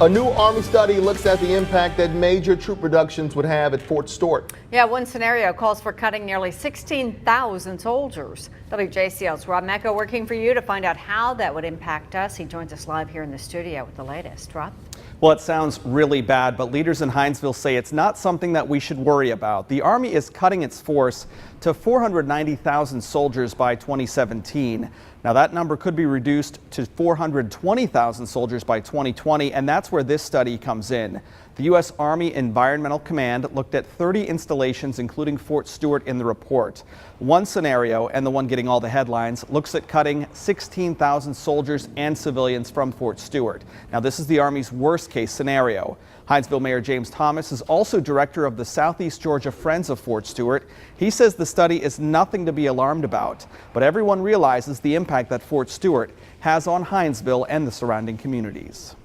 A new Army study looks at the impact that major troop reductions would have at Fort Stewart. Yeah, one scenario calls for cutting nearly 16,000 soldiers. WJCL's Rob Mecco working for you to find out how that would impact us. He joins us live here in the studio with the latest. Rob? Well, it sounds really bad, but leaders in Hinesville say it's not something that we should worry about. The Army is cutting its force to 490,000 soldiers by 2017. Now, that number could be reduced to 420,000 soldiers by 2020, and that's where this study comes in. The U.S. Army Environmental Command looked at 30 installations, including Fort Stewart, in the report. One scenario, and the one getting all the headlines, looks at cutting 16,000 soldiers and civilians from Fort Stewart. Now, this is the Army's worst-case scenario. Hinesville Mayor James Thomas is also director of the Southeast Georgia Friends of Fort Stewart. He says the study is nothing to be alarmed about, but everyone realizes the impact that Fort Stewart has on Hinesville and the surrounding communities.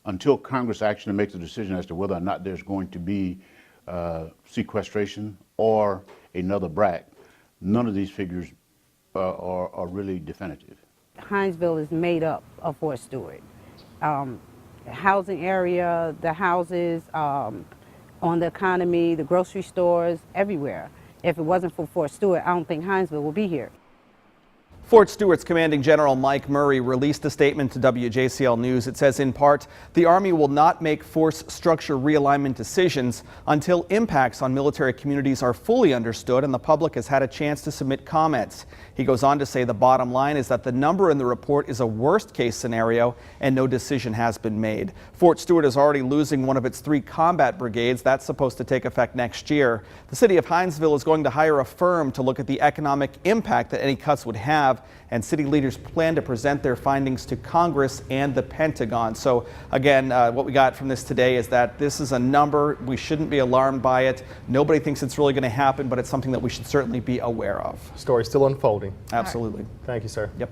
Until Congress actually makes a decision as to whether or not there's going to be sequestration or another BRAC, none of these figures are really definitive. Hinesville is made up of Fort Stewart. Housing area, the houses, on the economy, the grocery stores, everywhere. If it wasn't for Fort Stewart, I don't think Hinesville would be here. Fort Stewart's Commanding General Mike Murray released a statement to WJCL News. It says, in part, the Army will not make force structure realignment decisions until impacts on military communities are fully understood and the public has had a chance to submit comments. He goes on to say the bottom line is that the number in the report is a worst-case scenario and no decision has been made. Fort Stewart is already losing one of its 3 combat brigades. That's supposed to take effect next year. The city of Hinesville is going to hire a firm to look at the economic impact that any cuts would have, and city leaders plan to present their findings to Congress and the Pentagon. So again, what we got from this today is that this is a number. We shouldn't be alarmed by it. Nobody thinks it's really going to happen, but it's something that we should certainly be aware of. Story still unfolding. Absolutely. Thank you, sir. Yep.